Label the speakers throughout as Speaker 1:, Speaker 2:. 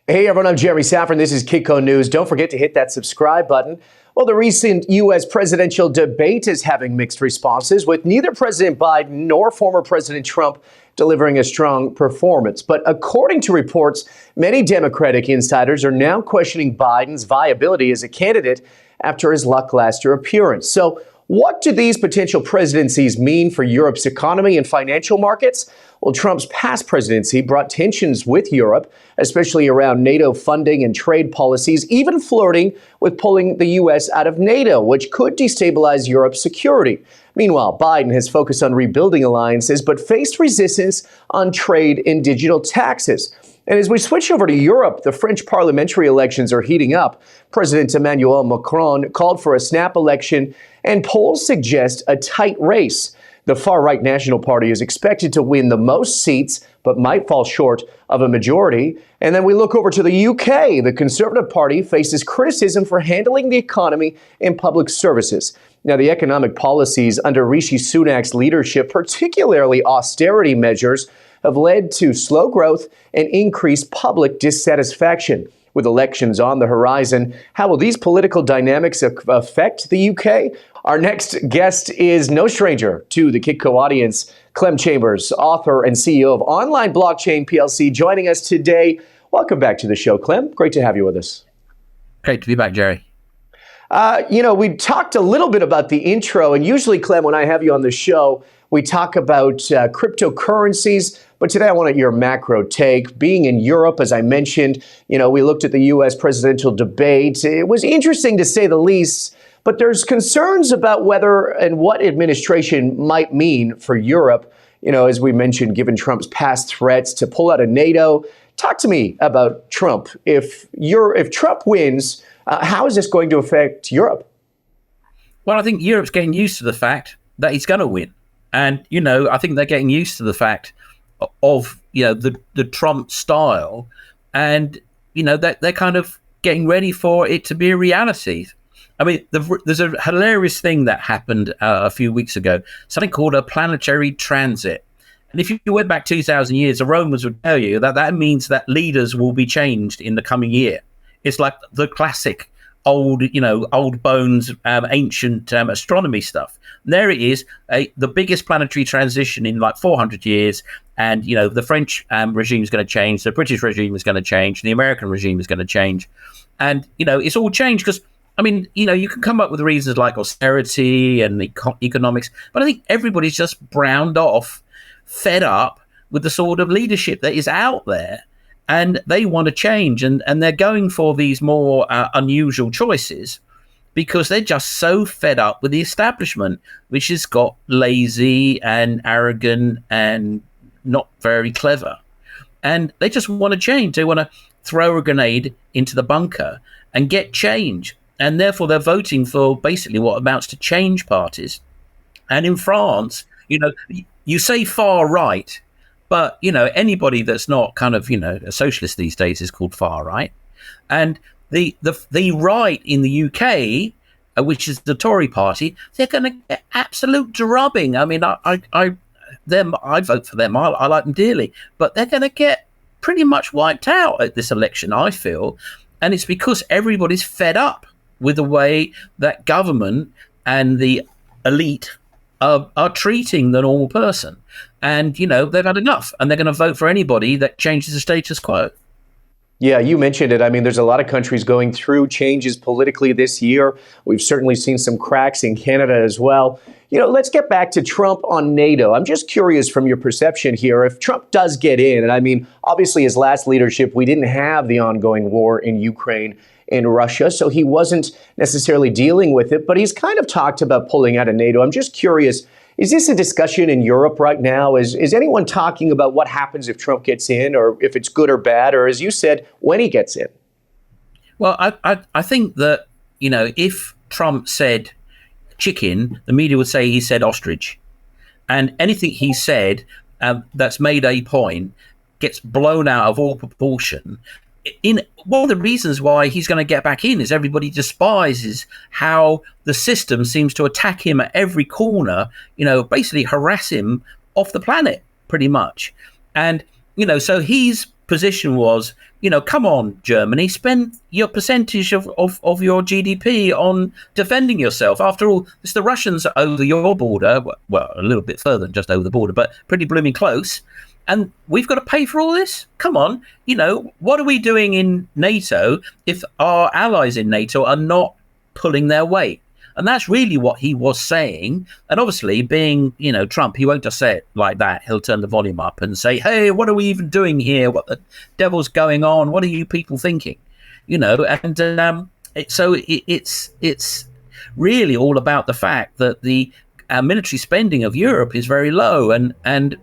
Speaker 1: Hey everyone, I'm Jeremy Szafron. This is Kitco News. Don't forget to hit that subscribe button. Well, the recent U.S. presidential debate is having mixed responses, with neither President Biden nor former President Trump delivering a strong performance. But according to reports, many Democratic insiders are now questioning Biden's viability as a candidate after his lackluster appearance. So what do these potential presidencies mean for Europe's economy and financial markets? Well, Trump's past presidency brought tensions with Europe, especially around NATO funding and trade policies, even flirting with pulling the U.S. out of NATO, which could destabilize Europe's security. Meanwhile, Biden has focused on rebuilding alliances, but faced resistance on trade and digital taxes. And as we switch over to Europe, the French parliamentary elections are heating up. President Emmanuel Macron called for a snap election, and polls suggest a tight race. The far-right National Party is expected to win the most seats, but might fall short of a majority. And then we look over to the UK. The Conservative Party faces criticism for handling the economy and public services. Now, the economic policies under Rishi Sunak's leadership, particularly austerity measures, have led to slow growth and increased public dissatisfaction. With elections on the horizon, how will these political dynamics affect the UK? Our next guest is no stranger to the Kitco audience. Clem Chambers, author and CEO of Online Blockchain PLC, joining us today. Welcome back to the show, Clem. Great to have you with us.
Speaker 2: Great to be back, Jerry.
Speaker 1: We talked a little bit about the intro, and usually, Clem, when I have you on the show, we talk about cryptocurrencies, but today I want your macro take. Being in Europe, as I mentioned, we looked at the U.S. presidential debate. It was interesting to say the least, but there's concerns about whether and what administration might mean for Europe, as we mentioned, given Trump's past threats to pull out of NATO. Talk to me about Trump. If Trump wins, how is this going to affect Europe?
Speaker 2: Well, I think Europe's getting used to the fact that he's going to win. And, I think they're getting used to the fact of, the Trump style. And, they're kind of getting ready for it to be a reality. I mean, there's a hilarious thing that happened a few weeks ago, something called a planetary transit. And if you went back 2,000 years, the Romans would tell you that means that leaders will be changed in the coming year. It's like the classic old bones, ancient astronomy stuff. And there it is, the biggest planetary transition in like 400 years. And, the French regime is going to change. The British regime is going to change. The American regime is going to change. And, it's all changed because, you can come up with reasons like austerity and economics. But I think everybody's just browned off, fed up with the sort of leadership that is out there. And they want to change, and they're going for these more unusual choices because they're just so fed up with the establishment, which has got lazy and arrogant and not very clever. And they just want to change. They want to throw a grenade into the bunker and get change. And therefore, they're voting for basically what amounts to change parties. And in France, you say far right, but, anybody that's not kind of, a socialist these days is called far right. And the right in the UK, which is the Tory party, they're going to get absolute drubbing. I mean, I vote for them. I like them dearly. But they're going to get pretty much wiped out at this election, I feel. And it's because everybody's fed up with the way that government and the elite are treating the normal person. And, they've had enough, and they're going to vote for anybody that changes the status quo.
Speaker 1: Yeah, you mentioned it. I mean, there's a lot of countries going through changes politically this year. We've certainly seen some cracks in Canada as well. Let's get back to Trump on NATO. I'm just curious from your perception here, if Trump does get in, and I mean, obviously his last leadership, we didn't have the ongoing war in Ukraine and Russia, so he wasn't necessarily dealing with it, but he's kind of talked about pulling out of NATO. I'm just curious, is this a discussion in Europe right now? Is anyone talking about what happens if Trump gets in, or if it's good or bad, or as you said, when he gets in?
Speaker 2: Well, I think that, if Trump said chicken, the media would say he said ostrich. And anything he said that's made a point gets blown out of all proportion. One of the reasons why he's going to get back in is everybody despises how the system seems to attack him at every corner, basically harass him off the planet pretty much. And, so he's position was, come on, Germany, spend your percentage of your GDP on defending yourself. After all, it's the Russians over your border, well, a little bit further than just over the border, but pretty blooming close. And we've got to pay for all this? Come on, what are we doing in NATO if our allies in NATO are not pulling their weight? And that's really what he was saying. And obviously, being, Trump, he won't just say it like that. He'll turn the volume up and say, hey, what are we even doing here? What the devil's going on? What are you people thinking? It's really all about the fact that the military spending of Europe is very low. And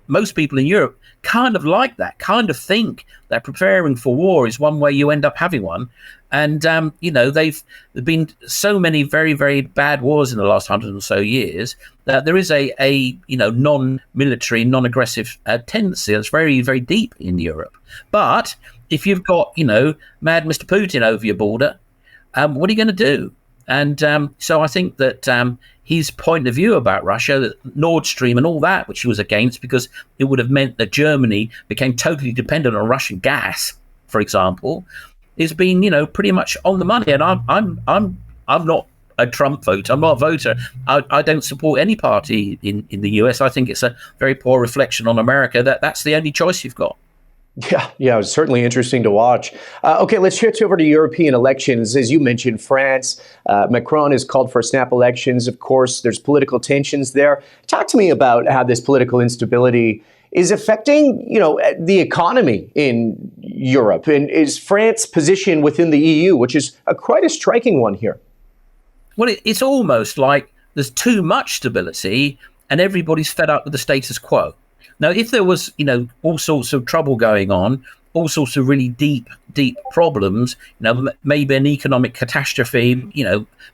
Speaker 2: most people in Europe kind of like that, kind of think that preparing for war is one way you end up having one. And, there've been so many very, very bad wars in the last 100 or so years that there is a non-military, non-aggressive tendency that's very, very deep in Europe. But if you've got, mad Mr. Putin over your border, what are you going to do? And so I think that his point of view about Russia, that Nord Stream and all that, which he was against, because it would have meant that Germany became totally dependent on Russian gas, for example, is being, pretty much on the money. And I'm not a Trump voter. I'm not a voter. I don't support any party in the US. I think it's a very poor reflection on America that's the only choice you've got.
Speaker 1: Yeah, it was certainly interesting to watch. Okay, let's switch over to European elections. As you mentioned, France, Macron has called for snap elections. Of course, there's political tensions there. Talk to me about how this political instability is affecting, the economy in Europe, and is France's position within the EU, which is quite a striking one here.
Speaker 2: Well, it's almost like there's too much stability and everybody's fed up with the status quo. Now, if there was, all sorts of trouble going on, all sorts of really deep problems, maybe an economic catastrophe,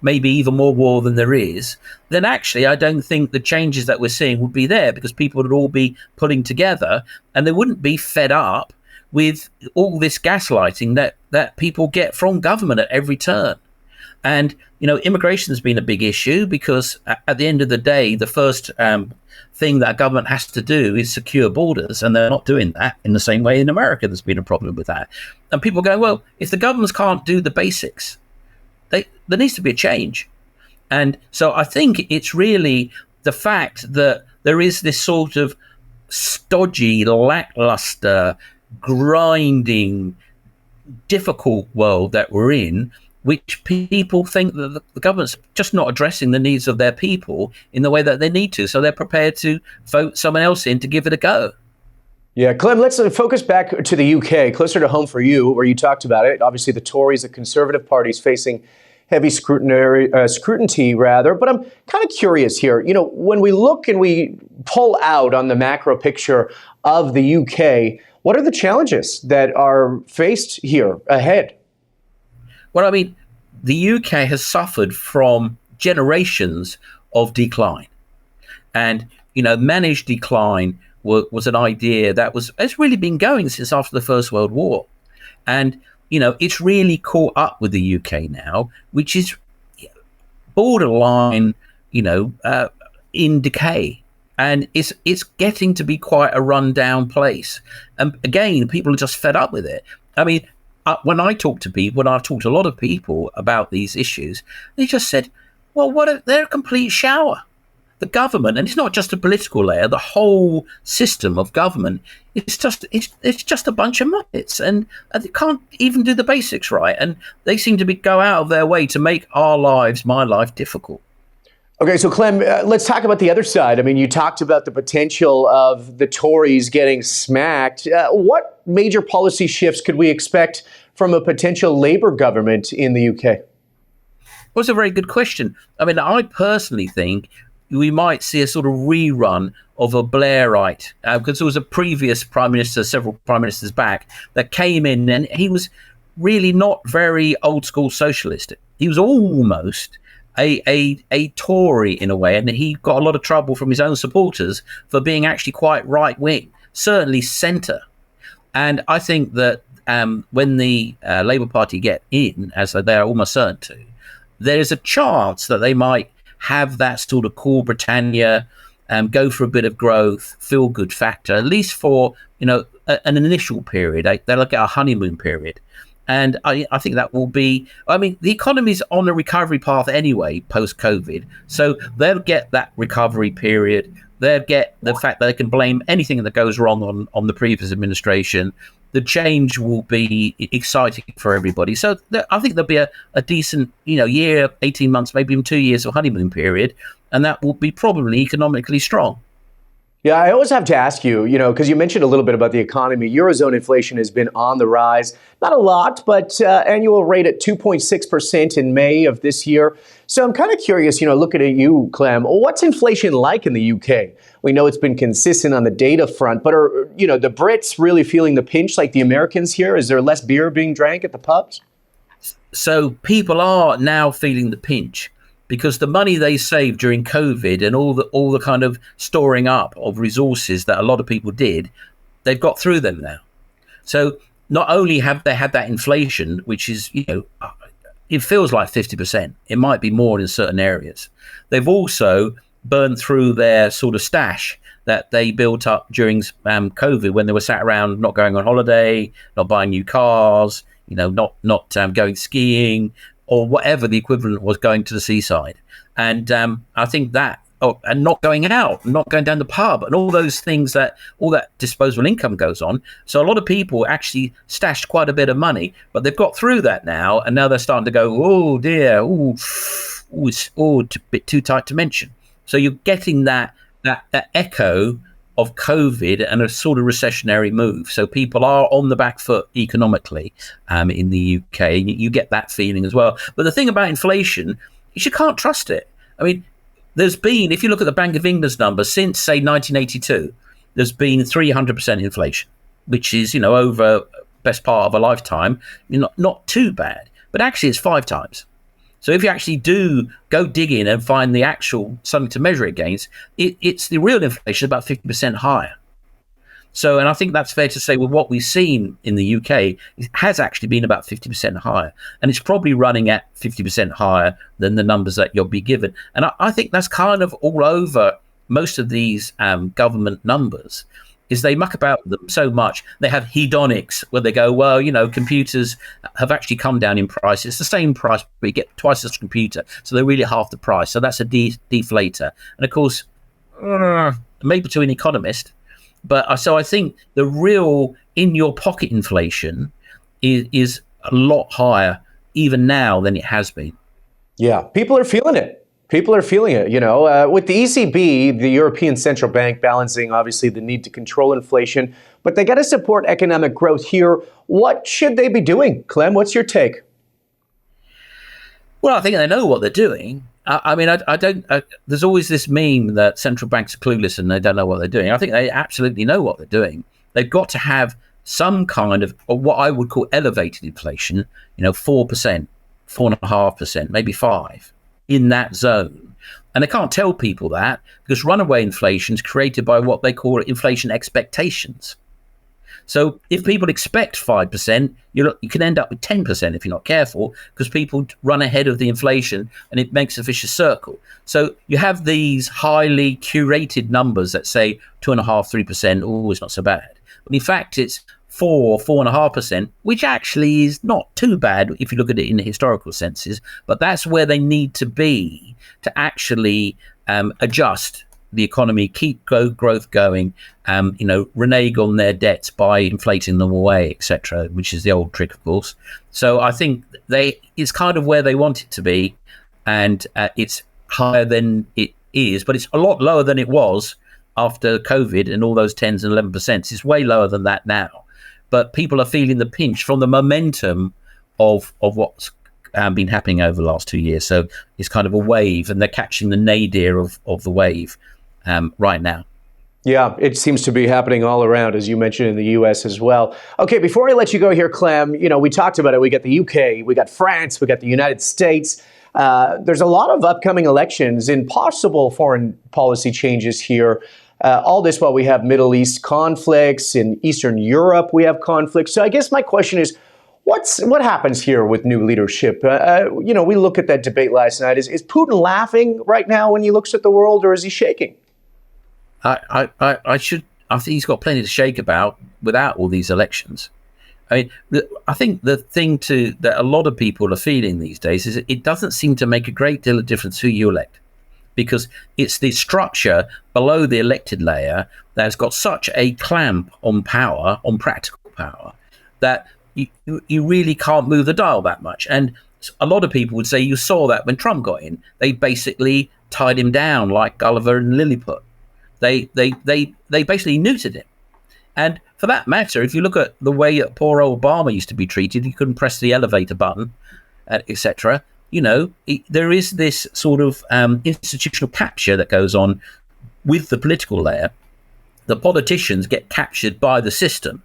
Speaker 2: maybe even more war than there is, then actually I don't think the changes that we're seeing would be there, because people would all be pulling together and they wouldn't be fed up with all this gaslighting that people get from government at every turn. And, immigration has been a big issue, because at the end of the day, the first thing that a government has to do is secure borders, and they're not doing that in the same way in America. There's been a problem with that. And people go, well, if the governments can't do the basics, there needs to be a change. And so I think it's really the fact that there is this sort of stodgy, lackluster, grinding, difficult world that we're in, which people think that the government's just not addressing the needs of their people in the way that they need to. So they're prepared to vote someone else in to give it a go.
Speaker 1: Yeah, Clem, let's focus back to the UK, closer to home for you, where you talked about it. Obviously, the Tories, the Conservative Party, is facing heavy scrutiny, but I'm kind of curious here. When we look and we pull out on the macro picture of the UK, what are the challenges that are faced here ahead?
Speaker 2: Well, I mean, the UK has suffered from generations of decline. And, managed decline was an idea that has really been going since after the First World War. And, it's really caught up with the UK now, which is borderline, in decay. And it's getting to be quite a rundown place. And again, people are just fed up with it. I mean, when I talk to a lot of people about these issues, they just said, well, they're a complete shower. The government, and it's not just a political layer, the whole system of government, it's just a bunch of muppets, and they can't even do the basics right. And they seem to go out of their way to make my life difficult.
Speaker 1: Okay, so Clem, let's talk about the other side. I mean, you talked about the potential of the Tories getting smacked. What major policy shifts could we expect from a potential Labour government in the UK?
Speaker 2: Well, it's a very good question. I mean, I personally think we might see a sort of rerun of a Blairite, because there was a previous prime minister, several prime ministers back, that came in, and he was really not very old school socialist. He was almost a Tory in a way, and he got a lot of trouble from his own supporters for being actually quite right wing, certainly centre. And I think that when the Labour Party get in, as they're almost certain to, there is a chance that they might have that sort of Core Britannia, go for a bit of growth, feel good factor, at least for, an initial period. They'll get a honeymoon period. And I think that will be, the economy's on a recovery path anyway, post-COVID. So they'll get that recovery period. They'll get the fact that they can blame anything that goes wrong on the previous administration. The change will be exciting for everybody. So I think there'll be a decent, year, 18 months, maybe even 2 years of honeymoon period. And that will be probably economically strong.
Speaker 1: Yeah, I always have to ask you, because you mentioned a little bit about the economy. Eurozone inflation has been on the rise. Not a lot, but annual rate at 2.6% in May of this year. So I'm kind of curious, looking at you, Clem, what's inflation like in the UK? We know it's been consistent on the data front, but are, the Brits really feeling the pinch like the Americans here? Is there less beer being drank at the pubs?
Speaker 2: So people are now feeling the pinch, because the money they saved during COVID and all the kind of storing up of resources that a lot of people did, they've got through them now. So not only have they had that inflation, which is, it feels like 50%. It might be more in certain areas. They've also burned through their sort of stash that they built up during COVID, when they were sat around not going on holiday, not buying new cars, not going skiing, or whatever the equivalent was, going to the seaside. And I think that, and not going out, not going down the pub, and all those things, that all that disposable income goes on. So a lot of people actually stashed quite a bit of money, but they've got through that now, and now they're starting to go, oh dear, it's a bit too tight to mention. So you're getting that echo of COVID and a sort of recessionary move. So people are on the back foot economically in the UK. You get that feeling as well. But the thing about inflation is you can't trust it. There's been, if you look at the Bank of England's numbers, since, say, 1982, there's been 300% inflation, which is, over best part of a lifetime, not too bad. But actually, it's 5 times. So if you actually do go dig in and find the actual something to measure it against, it's the real inflation about 50% higher. So, and I think that's fair to say, with what we've seen in the UK, it has actually been about 50% higher. And it's probably running at 50% higher than the numbers that you'll be given. And I think that's kind of all over most of these government numbers, is they muck about them so much. They have hedonics, where they go, well, computers have actually come down in price. It's the same price, but you get twice as a computer. So they're really half the price. So that's a deflator. And of course, maybe to an economist, but so I think the real in your pocket inflation is a lot higher even now than it has been.
Speaker 1: Yeah, people are feeling it. People are feeling it, with the ECB, the European Central Bank, balancing obviously the need to control inflation, but they got to support economic growth here. What should they be doing? Clem, what's your take?
Speaker 2: Well, I think they know what they're doing. I don't. There's always this meme that central banks are clueless and they don't know what they're doing. I think they absolutely know what they're doing. They've got to have some kind of what I would call elevated inflation. 4%, 4.5%, maybe 5%. In that zone. And they can't tell people that, because runaway inflation is created by what they call inflation expectations. So if people expect 5%, you can end up with 10% if you're not careful, because people run ahead of the inflation and it makes a vicious circle. So you have these highly curated numbers that say 2.5%, 3%, oh, it's not so bad. But in fact, it's 4.5%, which actually is not too bad if you look at it in the historical senses, but that's where they need to be to actually adjust the economy, keep growth going, renege on their debts by inflating them away, etc., which is the old trick, of course. So I think it's kind of where they want it to be, and it's higher than it is, but it's a lot lower than it was after COVID and all those 10s and 11%. It's way lower than that now. But people are feeling the pinch from the momentum of what's been happening over the last 2 years. So it's kind of a wave, and they're catching the nadir of the wave right now.
Speaker 1: Yeah, it seems to be happening all around, as you mentioned, in the U.S. as well. Okay, before I let you go here, Clem, we talked about it. We got the UK, we got France, we got the United States. There's a lot of upcoming elections and possible foreign policy changes here. All this while we have Middle East conflicts. In Eastern Europe, we have conflicts. So I guess my question is, what happens here with new leadership? We look at that debate last night. Is Putin laughing right now when he looks at the world, or is he shaking?
Speaker 2: I think he's got plenty to shake about without all these elections. I mean, I think the thing that a lot of people are feeling these days is it doesn't seem to make a great deal of difference who you elect, because it's the structure below the elected layer that has got such a clamp on power, on practical power, that you really can't move the dial that much. And a lot of people would say you saw that when Trump got in. They basically tied him down like Gulliver and Lilliput. They basically neutered him. And for that matter, if you look at the way poor old Obama used to be treated, he couldn't press the elevator button, etc. There is this sort of institutional capture that goes on with the political layer. The politicians get captured by the system.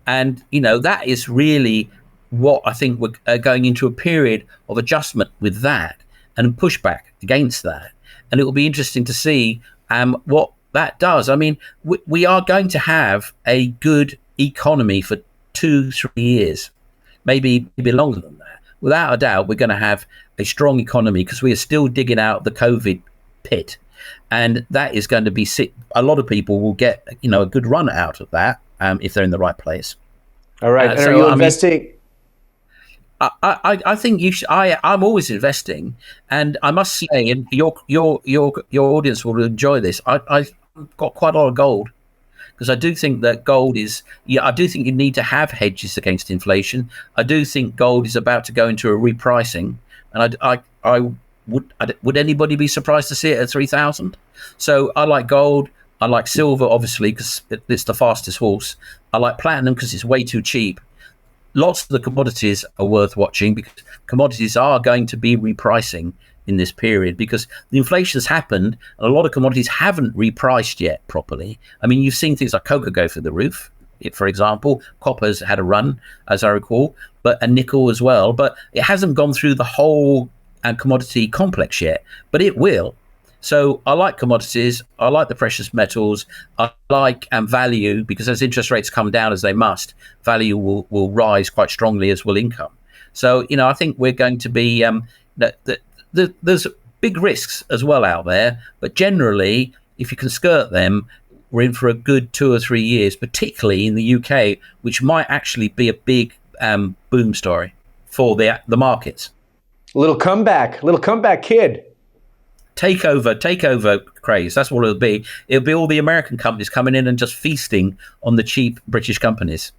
Speaker 2: And, that is really what I think we're going into a period of adjustment with that and pushback against that. And it will be interesting to see what that does. I mean, we are going to have a good economy for 2-3 years, maybe longer than that. Without a doubt, we're going to have a strong economy because we are still digging out the COVID pit. And that is going to be a lot of people will get, a good run out of that if they're in the right place.
Speaker 1: All right. And are you investing?
Speaker 2: I think you should. I'm always investing, and I must say, and your audience will enjoy this. I've got quite a lot of gold because I do think that gold is. I do think you need to have hedges against inflation. I do think gold is about to go into a repricing, and would anybody be surprised to see it at 3,000? So I like gold. I like silver, obviously, because it's the fastest horse. I like platinum because it's way too cheap. Lots of the commodities are worth watching because commodities are going to be repricing in this period because the inflation has happened and a lot of commodities haven't repriced yet properly. I mean, you've seen things like cocoa go through the roof, for example. Copper's had a run, as I recall, and nickel as well. But it hasn't gone through the whole commodity complex yet, but it will. So I like commodities. I like the precious metals. I like value because as interest rates come down, as they must, value will rise quite strongly, as will income. So, I think we're going to be there's big risks as well out there. But generally, if you can skirt them, we're in for a good 2 or 3 years, particularly in the UK, which might actually be a big boom story for the markets.
Speaker 1: Little comeback kid. Takeover craze. That's what it'll be. It'll be all the American companies coming in and just feasting on the cheap British companies.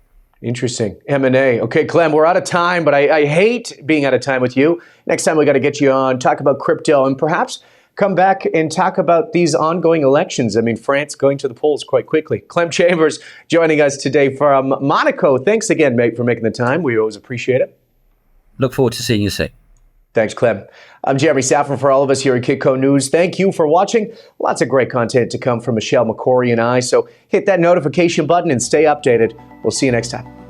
Speaker 1: Interesting. M&A. Okay, Clem, we're out of time, but I hate being out of time with you. Next time we got to get you on, talk about crypto, and perhaps come back and talk about these ongoing elections. I mean, France going to the polls quite quickly. Clem Chambers joining us today from Monaco. Thanks again, mate, for making the time. We always appreciate it.
Speaker 2: Look forward to seeing you soon.
Speaker 1: Thanks, Clem. I'm Jeremy Szafron for all of us here at Kitco News. Thank you for watching. Lots of great content to come from Michelle McCory and I. So hit that notification button and stay updated. We'll see you next time.